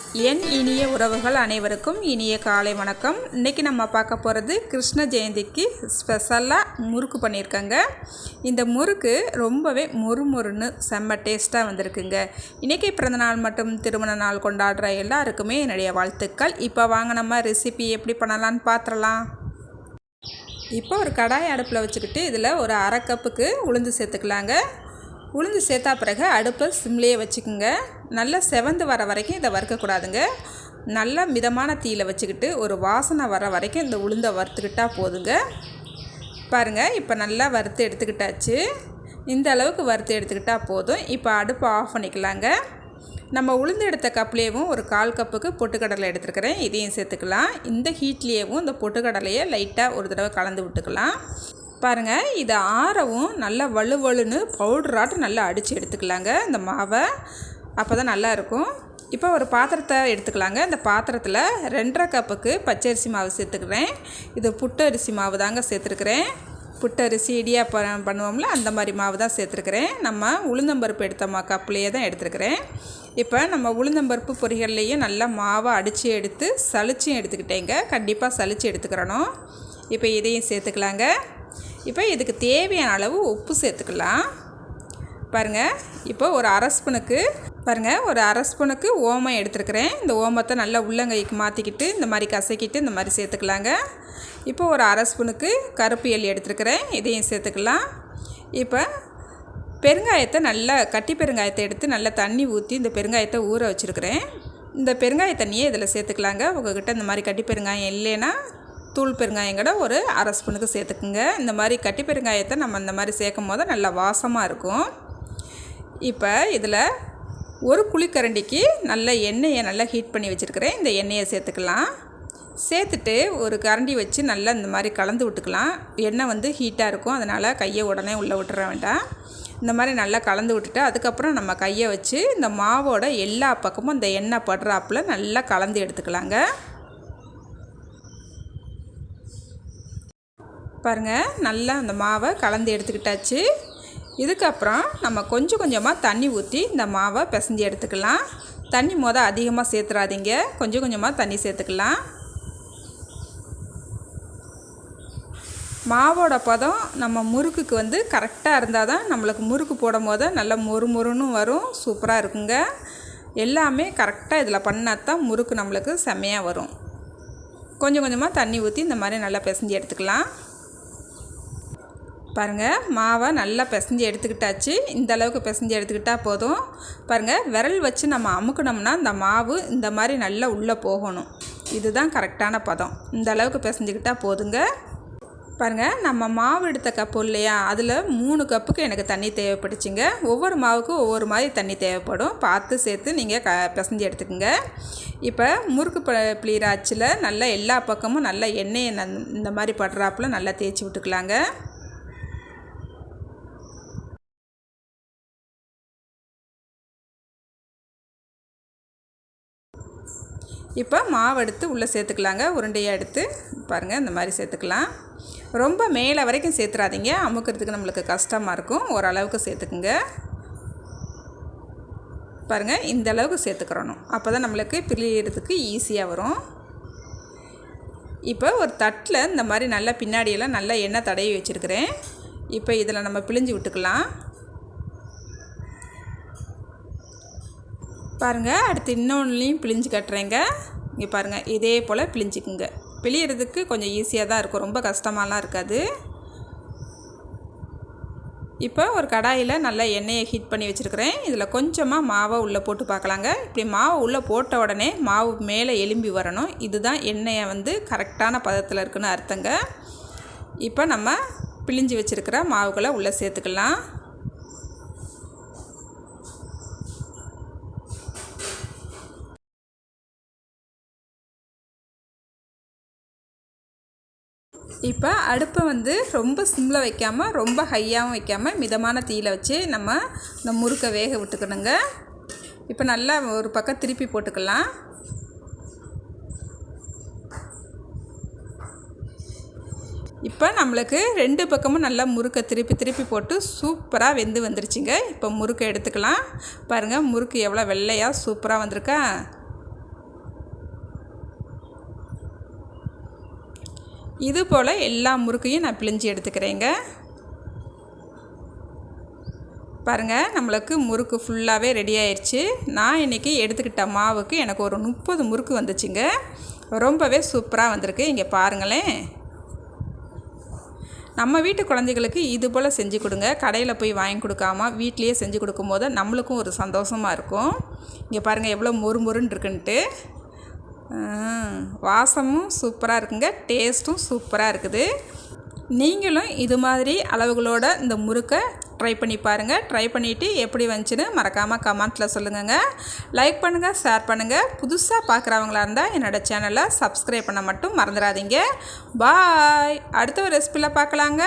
என் இனிய உறவுகள் அனைவருக்கும் இனிய காலை வணக்கம். இன்றைக்கி நம்ம பார்க்க போகிறது கிருஷ்ண ஜெயந்திக்கு ஸ்பெஷலாக முறுக்கு பண்ணியிருக்கேங்க. இந்த முறுக்கு ரொம்பவே மொறுமொறுன்னு செம்ம டேஸ்ட்டாக வந்திருக்குங்க. இன்றைக்கி பிறந்தநாள் மற்றும் திருமண நாள் கொண்டாடுற எல்லாருக்குமே என்னுடைய வாழ்த்துக்கள். இப்போ வாங்க நம்ம ரெசிபி எப்படி பண்ணலான்னு பார்த்துடலாம். இப்போ ஒரு கடாய் அடுப்பில் வச்சுக்கிட்டு இதில் ஒரு அரை கப்புக்கு உளுந்து சேர்த்துக்கலாங்க. உளுந்து சேர்த்தா பிறகு அடுப்பை சிம்லேயே வச்சுக்கோங்க. நல்லா செவந்து வர வரைக்கும் இதை வறுக்கக்கூடாதுங்க. நல்லா மிதமான தீயில் வச்சுக்கிட்டு ஒரு வாசனை வர வரைக்கும் இந்த உளுந்தை வறுத்துக்கிட்டால் போதுங்க. பாருங்கள், இப்போ நல்லா வறுத்து எடுத்துக்கிட்டாச்சு. இந்த அளவுக்கு வறுத்து எடுத்துக்கிட்டால் போதும். இப்போ அடுப்பை ஆஃப் பண்ணிக்கலாங்க. நம்ம உளுந்து எடுத்த கப்லேயும் ஒரு 1/4 கப்புக்கு பொட்டுக்கடலை எடுத்துருக்கிறேன். இதையும் சேர்த்துக்கலாம். இந்த ஹீட்லேயும் இந்த பொட்டுக்கடலையை லைட்டாக ஒரு தடவை கலந்து விட்டுக்கலாம். பாருங்கள், இதை ஆறவும் நல்லா வலுவலுன்னு பவுடராட்டும் நல்லா அடித்து எடுத்துக்கலாங்க இந்த மாவை. அப்போ தான் நல்லாயிருக்கும். இப்போ ஒரு பாத்திரத்தை எடுத்துக்கலாங்க. இந்த பாத்திரத்தில் 2.5 கப்புக்கு பச்சரிசி மாவு சேர்த்துக்கிறேன். இது புட்டரிசி மாவு தாங்க சேர்த்துருக்குறேன். புட்டரிசி இடியாப்பம் பண்ணுவோம்ல, அந்த மாதிரி மாவு தான் சேர்த்துருக்குறேன். நம்ம உளுந்தம்பருப்பு எடுத்த கப்புலேயே தான் எடுத்துருக்குறேன். இப்போ நம்ம உளுந்தம்பருப்பு பொரிகள்லேயும் நல்லா மாவை அடித்து எடுத்து சளிச்சும் எடுத்துக்கிட்டேங்க. கண்டிப்பாக சளிச்சு எடுத்துக்கிறணும். இப்போ இதையும் சேர்த்துக்கலாங்க. இப்போ இதுக்கு தேவையான அளவு உப்பு சேர்த்துக்கலாம். பாருங்கள், இப்போ ஒரு அரை ஸ்பூனுக்கு ஓமம் எடுத்துருக்கிறேன். இந்த ஓமத்தை நல்லா உள்ளங்கைக்கு மாற்றிக்கிட்டு இந்த மாதிரி கசக்கிட்டு இந்த மாதிரி சேர்த்துக்கலாங்க. இப்போ ஒரு அரை ஸ்பூனுக்கு கருப்பு எள்ளு எடுத்துருக்கிறேன். இதையும் சேர்த்துக்கலாம். இப்போ பெருங்காயத்தை நல்லா கட்டி பெருங்காயத்தை எடுத்து நல்லா தண்ணி ஊற்றி இந்த பெருங்காயத்தை ஊற வச்சுருக்கிறேன். இந்த பெருங்காய தண்ணியை இதில் சேர்த்துக்கலாங்க. உங்கள்கிட்ட இந்த மாதிரி கட்டி பெருங்காயம் இல்லைன்னா தூள் பெருங்காயம் கூட ஒரு அரை ஸ்பூனுக்கு சேர்த்துக்குங்க. இந்த மாதிரி கட்டி பெருங்காயத்தை நம்ம இந்த மாதிரி சேர்க்கும் போது நல்லா வாசமாக இருக்கும். இப்போ இதில் ஒரு குழிக்கரண்டிக்கு நல்ல எண்ணெயை நல்லா ஹீட் பண்ணி வச்சுருக்கிறேன். இந்த எண்ணெயை சேர்த்துக்கலாம். சேர்த்துட்டு ஒரு கரண்டி வச்சு நல்லா இந்த மாதிரி கலந்து விட்டுக்கலாம். எண்ணெய் ஹீட்டாக இருக்கும், அதனால் கையை உடனே உள்ளே விட்டுற வேண்டாம். இந்த மாதிரி நல்லா கலந்து விட்டுட்டு அதுக்கப்புறம் நம்ம கையை வச்சு இந்த மாவோட எல்லா பக்கமும் இந்த எண்ணெய் படுறாப்புல நல்லா கலந்து எடுத்துக்கலாங்க. பாருங்கள், நல்லா அந்த மாவை கலந்து எடுத்துக்கிட்டாச்சு. இதுக்கப்புறம் நம்ம கொஞ்சம் கொஞ்சமாக தண்ணி ஊற்றி இந்த மாவை பிசைஞ்சு எடுத்துக்கலாம். தண்ணி அதிகமாக சேர்த்துறாதீங்க, கொஞ்சம் கொஞ்சமாக தண்ணி சேர்த்துக்கலாம். மாவோட பதம் நம்ம முறுக்குக்கு கரெக்டாக இருந்தால் தான் நம்மளுக்கு முறுக்கு போடும் போது நல்லா மொறுமொறுன்னு வரும், சூப்பராக இருக்குங்க. எல்லாமே கரெக்டாக இதில் பண்ணால் தான் முறுக்கு நம்மளுக்கு செம்மையாக வரும். கொஞ்சம் கொஞ்சமாக தண்ணி ஊற்றி இந்த மாதிரி நல்லா பிசைஞ்சு எடுத்துக்கலாம். பாருங்கள், மாவை நல்லா பிசைஞ்சு எடுத்துக்கிட்டாச்சு. இந்த அளவுக்கு பிசைஞ்சு எடுத்துக்கிட்டால் போதும். பாருங்கள், விரல் வச்சு நம்ம அமுக்கணும்னா இந்த மாவு இந்த மாதிரி நல்லா உள்ளே போகணும். இதுதான் கரெக்டான பதம். இந்த அளவுக்கு பிசைஞ்சுக்கிட்டால் போதுங்க. பாருங்கள், நம்ம மாவு எடுத்த கப்பு இல்லையா, அதில் 3 கப்புக்கு எனக்கு தண்ணி தேவைப்பட்டுச்சுங்க. ஒவ்வொரு மாவுக்கும் ஒவ்வொரு மாதிரி தண்ணி தேவைப்படும். பார்த்து சேர்த்து நீங்கள் பிசைஞ்சு எடுத்துக்கோங்க. இப்போ முறுக்கு பிளிகிற அச்சில் நல்லா எல்லா பக்கமும் நல்லா எண்ணெயை இந்த மாதிரி படுறாப்புல நல்லா தேய்ச்சி விட்டுக்கலாங்க. இப்போ மாவு எடுத்து உள்ளே சேர்த்துக்கலாங்க. உருண்டையாக எடுத்து பாருங்கள் இந்த மாதிரி சேர்த்துக்கலாம். ரொம்ப மேலே வரைக்கும் சேர்த்துறாதீங்க, அமுக்கிறதுக்கு நம்மளுக்கு கஷ்டமாக இருக்கும். ஓரளவுக்கு சேர்த்துக்குங்க. பாருங்கள், இந்த அளவுக்கு சேர்த்துக்கிறணும். அப்போ தான் நம்மளுக்கு பிழியறதுக்கு ஈஸியாக வரும். இப்போ ஒரு தட்டில் இந்த மாதிரி நல்லா பின்னாடியெல்லாம் நல்லா எண்ணெய் தடவி வச்சுருக்கிறேன். இப்போ இதில் நம்ம பிழிஞ்சு விட்டுக்கலாம். பாருங்கள், அடுத்து இன்னொன்றுலையும் பிழிஞ்சு கட்டுறேங்க. இங்கே பாருங்கள், இதே போல் பிழிஞ்சிக்குங்க. பிழியறதுக்கு கொஞ்சம் ஈஸியாக தான் இருக்கும், ரொம்ப கஷ்டமாலாம் இருக்காது. இப்போ ஒரு கடாயில் நல்லா எண்ணெயை ஹீட் பண்ணி வச்சுருக்கிறேன். இதில் கொஞ்சமாக மாவை உள்ளே போட்டு பார்க்கலாங்க. இப்படி மாவை உள்ளே போட்ட உடனே மாவு மேலே எலும்பி வரணும். இதுதான் எண்ணெயை கரெக்டான பதத்தில் இருக்குன்னு அர்த்தங்க. இப்போ நம்ம பிழிஞ்சு வச்சுருக்கிற மாவுகளை உள்ளே சேர்த்துக்கலாம். இப்போ அடுப்பை ரொம்ப சிம்மில் வைக்காமல் ரொம்ப ஹையாகவும் வைக்காமல் மிதமான தீயில் வச்சு நம்ம இந்த முறுக்கை வேக விட்டுக்கணுங்க. இப்போ நல்லா ஒரு பக்கம் திருப்பி போட்டுக்கலாம். இப்போ நம்மளுக்கு 2 பக்கமும் நல்லா முறுக்கை திருப்பி போட்டு சூப்பராக வெந்து வந்துருச்சுங்க. இப்போ முறுக்கை எடுத்துக்கலாம். பாருங்கள், முறுக்கு எவ்வளோ வெள்ளையாக சூப்பராக வந்திருக்கா. இது போல் எல்லா முறுக்கையும் நான் பிழிஞ்சு எடுத்துக்கிறேங்க. பாருங்கள், நம்மளுக்கு முறுக்கு ஃபுல்லாகவே ரெடி ஆயிடுச்சு. நான் இன்றைக்கி எடுத்துக்கிட்ட மாவுக்கு எனக்கு ஒரு 30 முறுக்கு வந்துச்சுங்க. ரொம்பவே சூப்பராக வந்திருக்கு. இங்கே பாருங்களேன். நம்ம வீட்டு குழந்தைகளுக்கு இது போல் செஞ்சு கொடுங்க. கடையில் போய் வாங்கி கொடுக்காம வீட்லேயே செஞ்சு கொடுக்கும்போது நம்மளுக்கும் ஒரு சந்தோஷமாக இருக்கும். இங்கே பாருங்கள் எவ்வளோ மொறுமொறுன்னு இருக்குன்ட்டு. வாசமும் சூப்பராக இருக்குங்க, டேஸ்ட்டும் சூப்பராக இருக்குது. நீங்களும் இது மாதிரி அளவுகளோட இந்த முறுக்கை ட்ரை பண்ணி பாருங்கள். ட்ரை பண்ணிவிட்டு எப்படி வந்துச்சுன்னு மறக்காமல் கமெண்ட்டில் சொல்லுங்கங்க. லைக் பண்ணுங்கள், ஷேர் பண்ணுங்கள். புதுசாக பார்க்குறவங்களா இருந்தால் என்னோடய சேனலை சப்ஸ்கிரைப் பண்ண மட்டும் மறந்துடாதீங்க. பாய். அடுத்த ஒரு ரெசிபியில் பார்க்கலாங்க.